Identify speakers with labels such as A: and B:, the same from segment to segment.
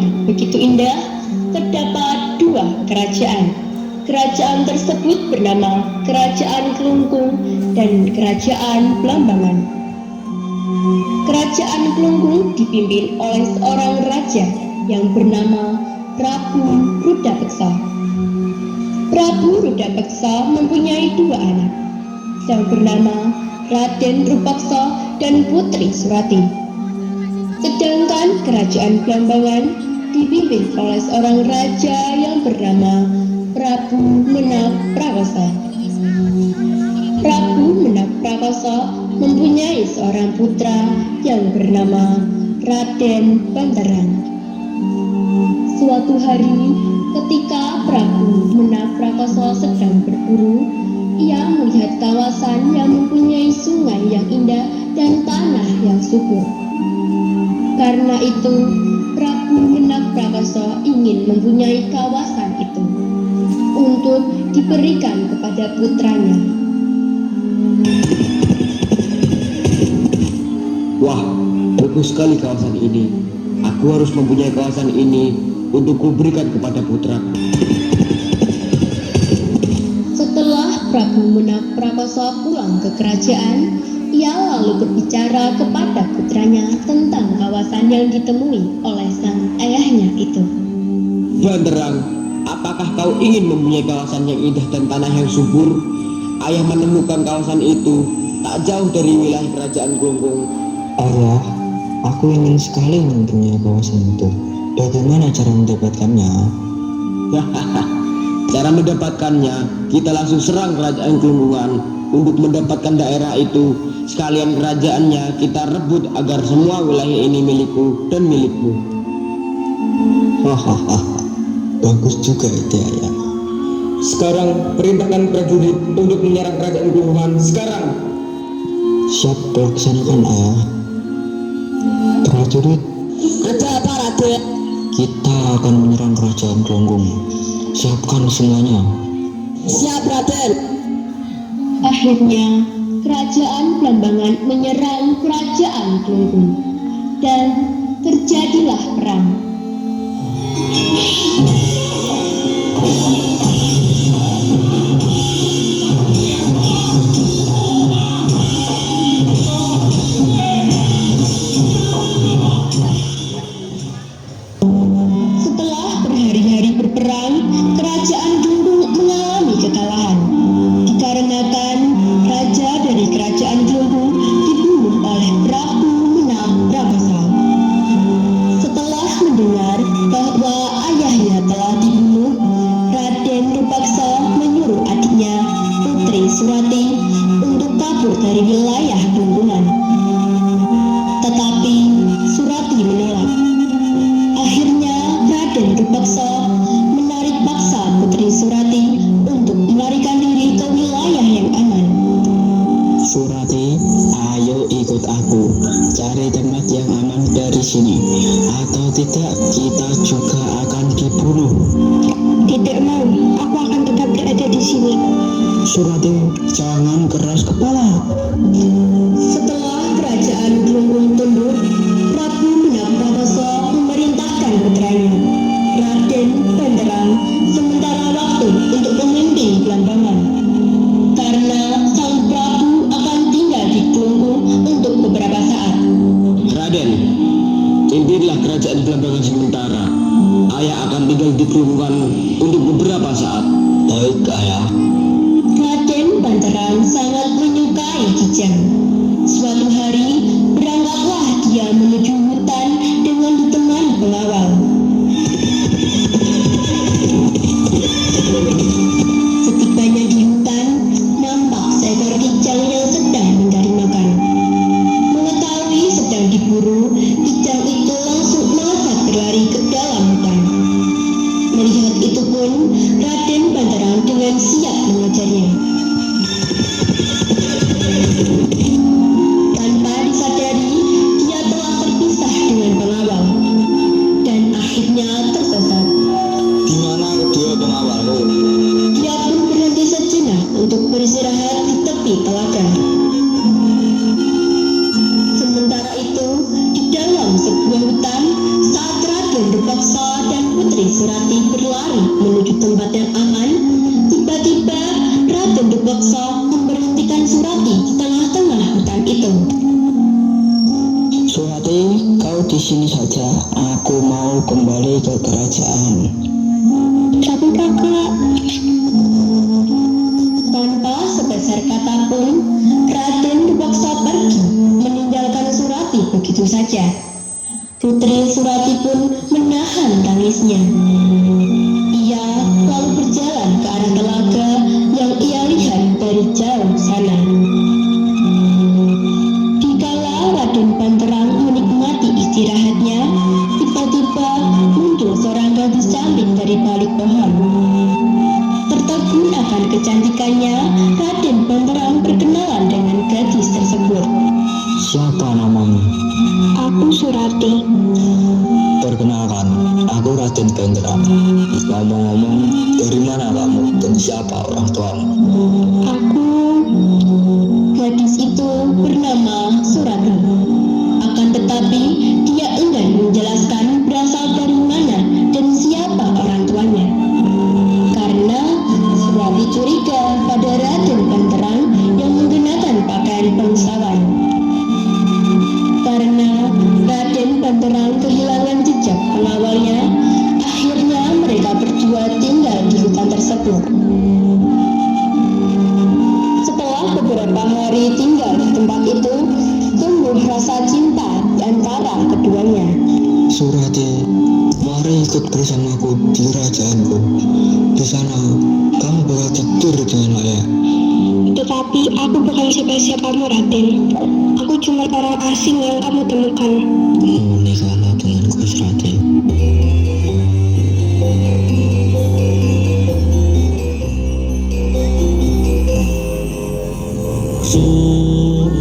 A: yang begitu indah, terdapat dua kerajaan. Kerajaan tersebut bernama Kerajaan Kelungkung dan Kerajaan Blambangan. Kerajaan Kelungkung dipimpin oleh seorang raja yang bernama Prabu Rudapeksa. Prabu Rudapeksa mempunyai dua anak yang bernama Raden Rupaksa dan Putri Surati. Sedangkan Kerajaan Blambangan dipimpin oleh seorang raja yang bernama Prabu Menak Prakasa. Prabu Menak Prakasa mempunyai seorang putra yang bernama Raden Banterang. Suatu hari, ketika Prabu Menak Prakasa sedang berburu, ia melihat kawasan yang mempunyai sungai yang indah dan tanah yang subur. Karena itu, Prabu Menak Prakasa ingin mempunyai kawasan itu untuk diberikan kepada putranya.
B: Wah, bagus sekali kawasan ini. Aku harus mempunyai kawasan ini untuk kuberikan kepada putraku.
A: Setelah Prabu Menak Prakasa pulang ke kerajaan, ia lalu berbicara kepada putranya tentang kawasan yang ditemui oleh sang ayahnya itu.
B: Banterang, apakah kau ingin mempunyai kawasan yang indah dan tanah yang subur? Ayah menemukan kawasan itu tak jauh dari wilayah kerajaan Kelungkung.
C: Ayah, aku ingin sekali mempunyai kawasan itu. Bagaimana cara mendapatkannya?
B: Cara mendapatkannya, kita langsung serang kerajaan Kelungkungan untuk mendapatkan daerah itu. Sekalian kerajaannya kita rebut agar semua wilayah ini milikku dan milikmu.
C: Hahaha, bagus juga ide ayah.
D: Sekarang perintahkan prajurit untuk menyerang kerajaan Kelungkungan sekarang.
C: Siap, laksanakan ayah. Prajurit,
E: Ada apa, Raden?
C: kita akan menyerang kerajaan Kelungkung. Siapkan semuanya.
E: Siap, Raden.
A: Akhirnya, Kerajaan Blambangan menyerang Kerajaan Kelungkung dan terjadilah perang. Setelah berhari-hari berperang, Kerajaan Kelungkung mengalami kekalahan dikarenakan raja dari Kerajaan Kelungkung dibunuh oleh Prabu Menak Prakasa. Setelah mendengar bahwa ayahnya telah dibunuh, Raden Rupaksa menyuruh adiknya Putri Surati untuk kabur dari wilayah Kelungkungan. Tetapi Surati menolak. Akhirnya Raden Rupaksa menarik paksa Putri Surati untuk melarikan diri ke wilayah yang aman.
C: Surati, ayo ikut aku. Cari tempat yang aman dari sini. Atau tidak, kita juga akan dibunuh.
A: Tidak mau, aku akan tetap berada di sini.
C: Surati, jangan keras kepala.
A: Setelah kerajaan Kelungkung tunduk, Prabu Menak Prakasa memerintahkan putranya, Raden Banterang, sementara waktu untuk memimpin Blambangan. Karena sang Prabu akan tinggal di Kelungkung untuk beberapa saat.
B: Raden, pimpinlah kerajaan Blambangan sementara. Ayah akan tinggal di Kelungkungan untuk beberapa saat.
C: Baik, ayah.
A: Raden Banterang sangat menyukai Kijang. Suatu hari, berangkatlah dia menuju hutan dengan ditemani pengawal. Setibanya di hutan, nampak seekor kijang yang sedang mencari makan. Mengetahui sedang diburu, kijang itu langsung melesat berlari ke dalam hutan. Melihat itu pun, Raden Banterang dengan siap mengejarnya. Tanpa disadari, dia telah terpisah dengan pengawal dan akhirnya tersesat.
C: Di mana kedua pengawalmu?
A: Dia pun berhenti sejenak untuk beristirahat di tepi telaga. Sementara itu, di dalam sebuah hutan, saat Raden Rupaksa Bokso dan Putri Surati berlari menuju tempat yang aman. Tiba-tiba Raden Bokso memberhentikan Surati di tengah-tengah hutan itu.
C: Surati, kau di sini saja. Aku mau kembali ke kerajaan.
A: Tapi kakak, tanpa sebesar kata pun, Raden Bokso pergi meninggalkan Surati begitu saja. Putri Surati pun menahan tangisnya. Ia lalu berjalan ke arah telaga yang ia lihat dari jauh sana. Dikala Raden Banterang menikmati istirahatnya, tiba-tiba muncul seorang gadis cantik dari balik pohon. Tertegun akan kecantikannya, Raden Banterang berkenalan dengan gadis tersebut.
C: Siapa namamu?
A: Aku Surati.
C: Perkenalkan, aku Raden Banterang. Ngomong-ngomong, dari mana kamu dan siapa orang tuamu?
A: Aku, gadis itu bernama Surati. Akan tetapi dia enggan menjelaskan berasal dari mana dan siapa orang tuanya. Karena Surati curiga pada Raden Banterang yang menggunakan pakaian bangsawan. Karena Raden Banterang kehilangan jejak pengawalnya, akhirnya mereka berdua tinggal di hutan tersebut. Setelah beberapa hari tinggal di tempat itu, tumbuh rasa cinta di antara keduanya.
C: Surati, mari ikut bersamaku di kerajaanku. Di sana, kamu bakal tidur dengan layak.
A: Tetapi aku bukan siapa-siapamu, Raden. Aku cuma orang asing yang kamu temukan.
C: Menikahlah denganku, Surati.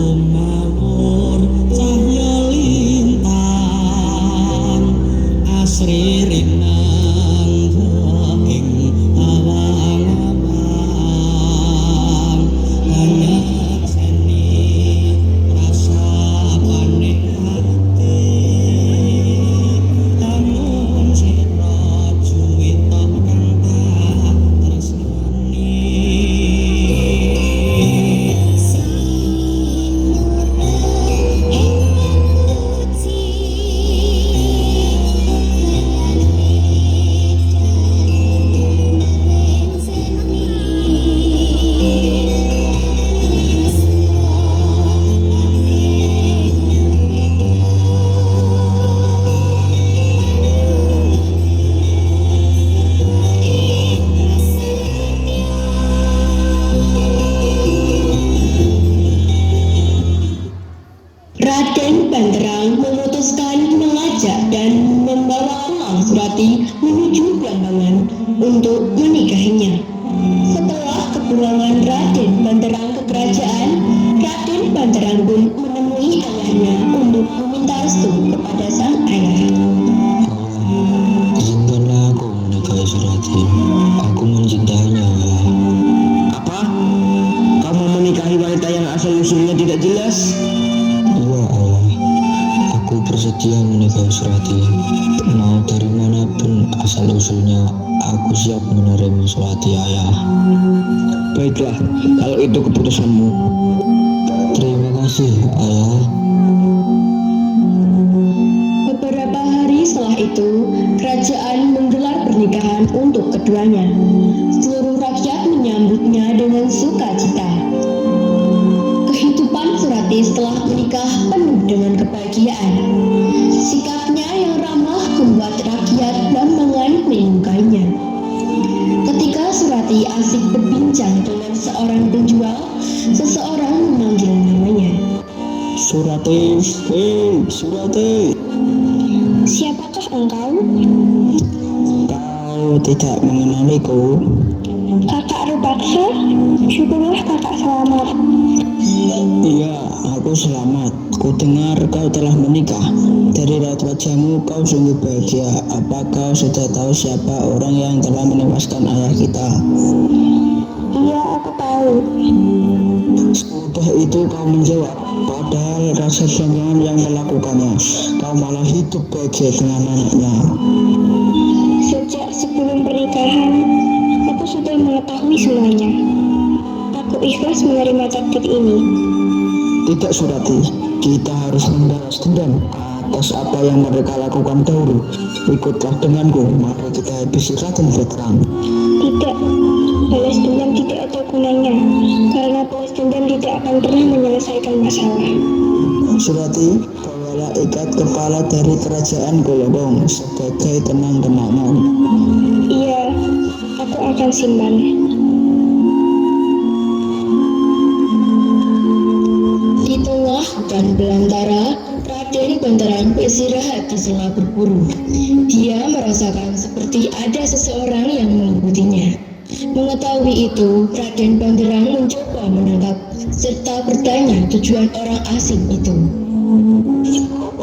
F: Sumawur cahya lintang asri rinang ing awang-awang hanya seni rasa panik hati namun sira juwita kang tak tresnani.
A: Raden Banterang memutuskan mengajak dan membawa pulang Surati menuju Blambangan untuk menikahinya. Setelah kepulangan Raden Banterang ke kerajaan, Raden Banterang pun menemui ayahnya untuk meminta restu kepada sang ayah.
C: Izinkanlah aku menikahi Surati. Aku mencintainya.
B: Apa? Kamu menikahi wanita yang asal-usulnya tidak jelas?
C: Iya, ayah. Aku bersedia menikahi Surati. Mau dari manapun asal-usulnya, aku siap menerima Surati, ayah.
B: Baiklah, kalau itu keputusanmu.
C: Terima kasih, ayah.
A: Beberapa hari setelah itu, kerajaan menggelar pernikahan untuk keduanya. Seluruh rakyat menyambutnya dengan sukacita. Kehidupan Surati setelah menikah penuh dengan kebahagiaan. Sikapnya yang ramah membuat rakyat Blambangan menyukainya. Ketika Surati asik berbincang dengan seorang penjual, seseorang memanggil namanya.
C: Surati, Surati.
A: Siapakah engkau?
C: Kau tidak mengenaliku?
A: Kakak Rupaksa? Syukurlah kakak selamat.
C: Iya, aku selamat. Ku dengar kau telah menikah. Dari raut wajahmu kau sungguh bahagia. Apa kau sudah tahu siapa orang yang telah menewaskan ayah kita?
A: Iya, aku tahu.
C: Semudah itu kau menjawab. Padahal rasa sombongan yang melakukannya. Kau malah hidup bahagia dengan anaknya. Tidak Surati, kita harus membalas dendam atas apa yang mereka lakukan dahulu. Ikutlah denganku, mari kita habisi Raden Veteran.
G: Tidak, balas dendam tidak ada gunanya, karena balas dendam tidak akan pernah menyelesaikan masalah.
C: Surati, bawalah ikat kepala dari kerajaan Golonggong sebagai kenang-kenangan.
G: Iya, aku akan simpan.
A: Di tengah hutan belantara, Raden Banterang beristirahat di sela berburu. Dia merasakan seperti ada seseorang yang mengikutinya. Mengetahui itu, Raden Banterang mencoba menangkap serta bertanya tujuan orang asing itu.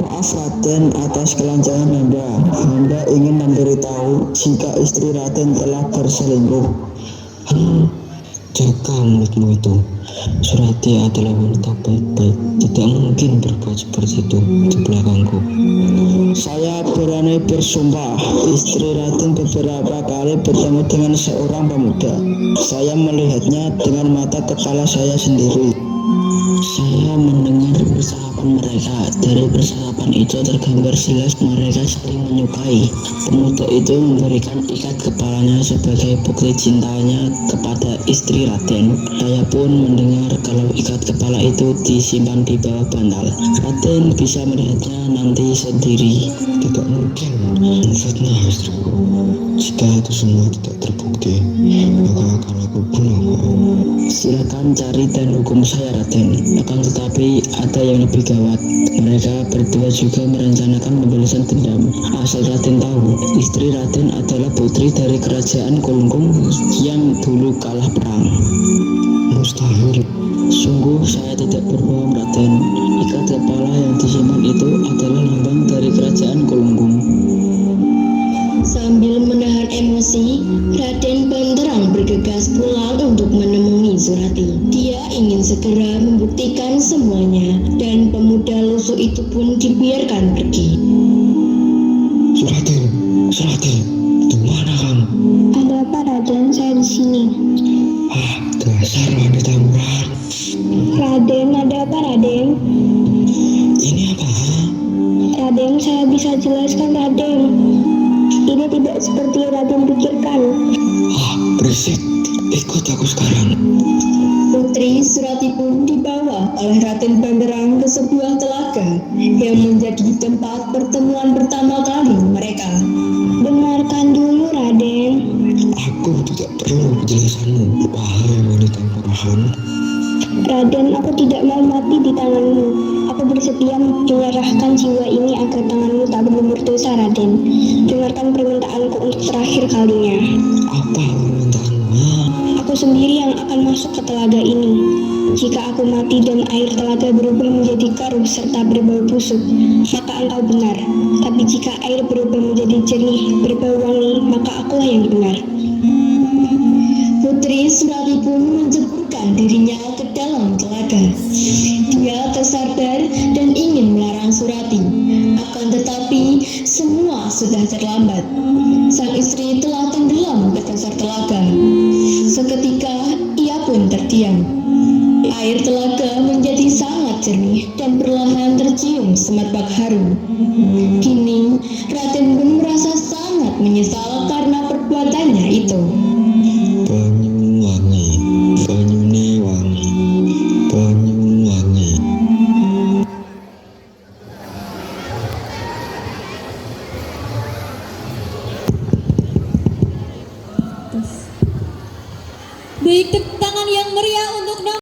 C: Maaf Raden atas kelancaran Anda. Anda ingin memberitahu jika istri Raden telah berselingkuh.
B: Jaga mulutmu itu. Surati adalah wanita baik-baik, tidak mungkin berbuat seperti itu di belakangku.
C: Saya berani bersumpah, istri Raden beberapa kali bertemu dengan seorang pemuda. Saya melihatnya dengan mata kepala saya sendiri.
B: Saya mendengar percakapan mereka. Dari percakapan itu tergambar jelas mereka saling menyukai. Pemuda itu memberikan ikat kepalanya sebagai bukti cintanya kepada istri Raden. Saya pun mendengar kalau ikat kepala itu disimpan di bawah bantal. Raden bisa melihatnya nanti sendiri.
D: Tidak mungkin memfitnah istriku. Jika itu semua tidak terbukti, maka akan aku bunuh kau.
B: Silakan cari dan hukum saya Raden. Akan tetapi ada yang lebih gawat. Mereka berdua juga merencanakan pembalasan dendam. Asal Raden tahu, istri Raden adalah putri dari kerajaan Golonggong yang dulu kalah perang.
D: Mustahil.
B: Sungguh saya tidak berbohong Raden. Ikat kepala yang disimpan itu adalah lambang dari kerajaan Golonggong.
A: Sambil menahan emosi, Raden Banterang bergegas pulang untuk menemui Surati. Dia ingin segera membuktikan semuanya, dan pemuda lusuh itu pun dibiarkan pergi.
D: Surati, di mana kamu?
G: Ada apa Raden? Saya di sini.
D: Dasar wanita murahan.
G: Raden, ada apa Raden?
D: Ini apa?
G: Raden, saya bisa jelaskan Raden. Ini tidak seperti Raden pikirkan.
D: Berisik. Ikut aku sekarang.
A: Putri Surati pun dibawa oleh Raden Banterang ke sebuah telaga yang menjadi tempat pertemuan pertama kali mereka.
G: Dengarkan dulu Raden.
D: Aku tidak perlu penjelasanmu, wahai wanita murahan.
G: Raden, aku tidak mau mati di tanganmu. Aku bersedia menyerahkan jiwa ini agar tanganmu tak berlumur dosa, Raden. Dengarkan permintaanku untuk terakhir kalinya.
D: Apa permintaanmu?
G: Aku sendiri yang akan masuk ke telaga ini. Jika aku mati dan air telaga berubah menjadi keruh serta berbau busuk, maka engkau benar. Tapi jika air berubah menjadi jernih, berbau wangi, maka akulah yang benar.
A: Putri Surati pun menjeburkan dirinya ke dalam telaga. Dia tersadar dan ingin melarang Surati. Akan tetapi semua sudah terlambat. Sang istri telah tenggelam ke dasar telaga. Seketika ia pun terdiam. Air telaga menjadi sangat jernih dan perlahan tercium semerbak harum. Kini Raden pun merasa sangat menyesal karena perbuatannya itu.